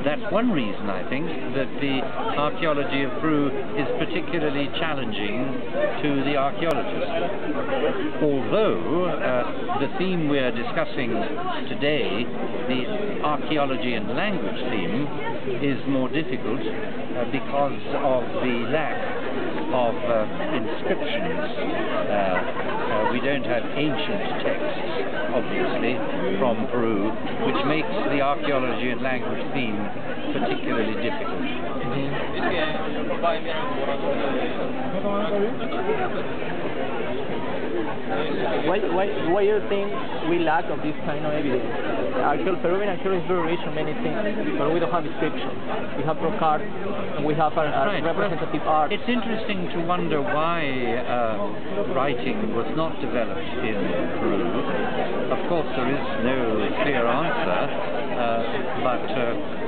that's one reason, I think, that the archaeology of Peru is particularly challenging to the archaeologist. Although the theme we are discussing today, the archaeology and language theme, is more difficult because of the lack of inscriptions. We don't have ancient texts, obviously, from Peru, which makes the archaeology and language theme particularly difficult. Why do you think we lack of this kind of evidence? Peruvian archaeology is very rich on many things, but we don't have inscriptions. We have rock art, and we have representative art. It's interesting to wonder why writing was not developed in Peru. Of course, there is no clear answer, but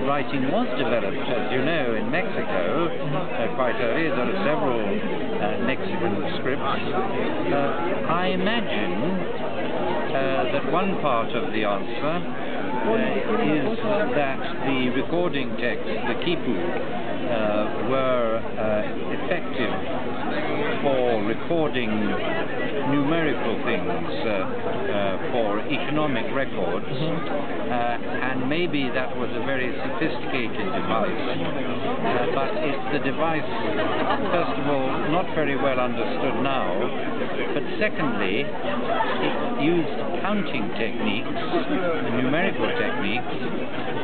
writing was developed, as you know, in Mexico quite early. There are several Mexican scripts. I imagine that one part of the answer is that the recording texts, the quipu, were effective for recording numerical things, for economic records, and maybe that was a very sophisticated device, but it's the device, first of all, not very well understood now, but secondly, it used counting techniques, numerical techniques,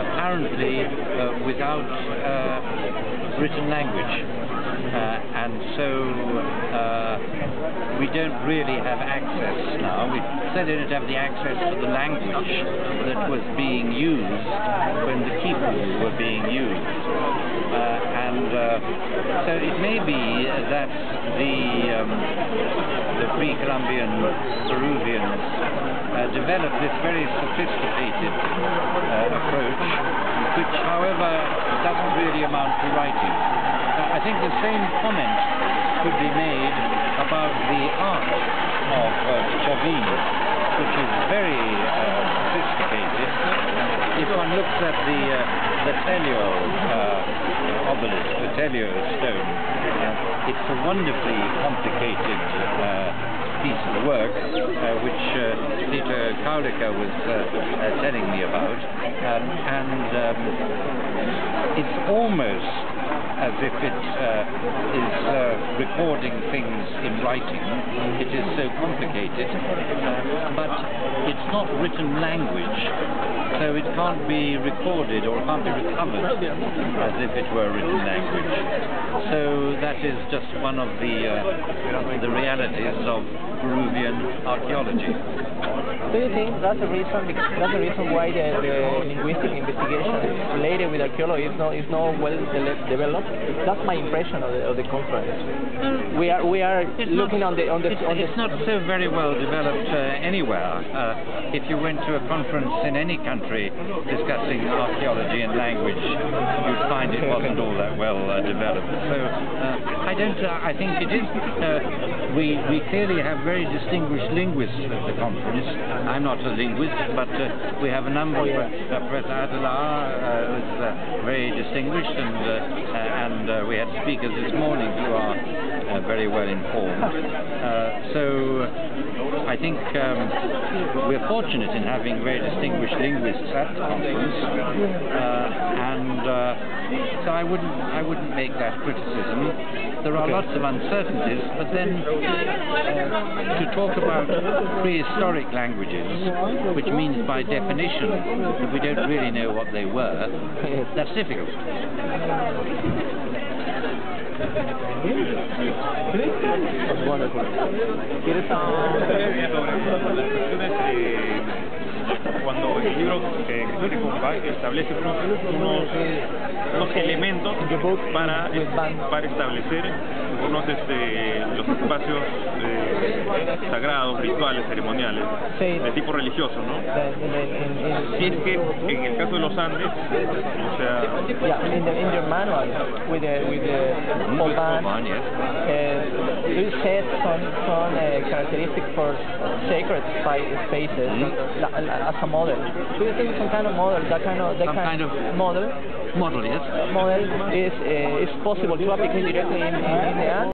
apparently without written language. And so we don't really have access now. We certainly don't have the access to the language that was being used when the quipu were being used. So it may be that the pre-Columbian Peruvians developed this very sophisticated approach, which, however, doesn't really amount to writing. I think the same comment could be made about the art of Chavin, which is very sophisticated. If one looks at the Telio obelisk, the Telio stone, it's a wonderfully complicated piece of work, which Peter Caceres was telling me about, and it's almost as if it is recording things in writing. It is so complicated, but it's not written language, so it can't be recorded or can't be recovered as if it were written language. So that is just one of the realities of Peruvian archaeology. Do you think that's the reason why the linguistic investigation related with archaeology is not well developed? That's my impression of the conference. We are looking on the. It's not so very well developed anywhere. If you went to a conference in any country discussing archaeology and language, you'd find it wasn't all that well developed. So I think it is. We clearly have very distinguished linguists at the conference. I'm not a linguist, but we have a number of Professor Adela is very distinguished, and we had speakers this morning who are very well informed. So I think we're fortunate in having very distinguished linguists at the conference, and so I wouldn't make that criticism. There are lots of uncertainties, but then to talk about prehistoric languages, which means by definition that we don't really know what they were, that's difficult. Cuando el libro establece unos elementos para establecer los espacios sagrados, rituales, ceremoniales, de tipo religioso, ¿no? si es que en el caso de los Andes, o sea... Yeah, in your manual with the whole band, yes. Do you set some characteristics for sacred spaces as a model? Do you think some kind of model, that kind of model? Model, yes. Model is possible to apply directly in the Andes?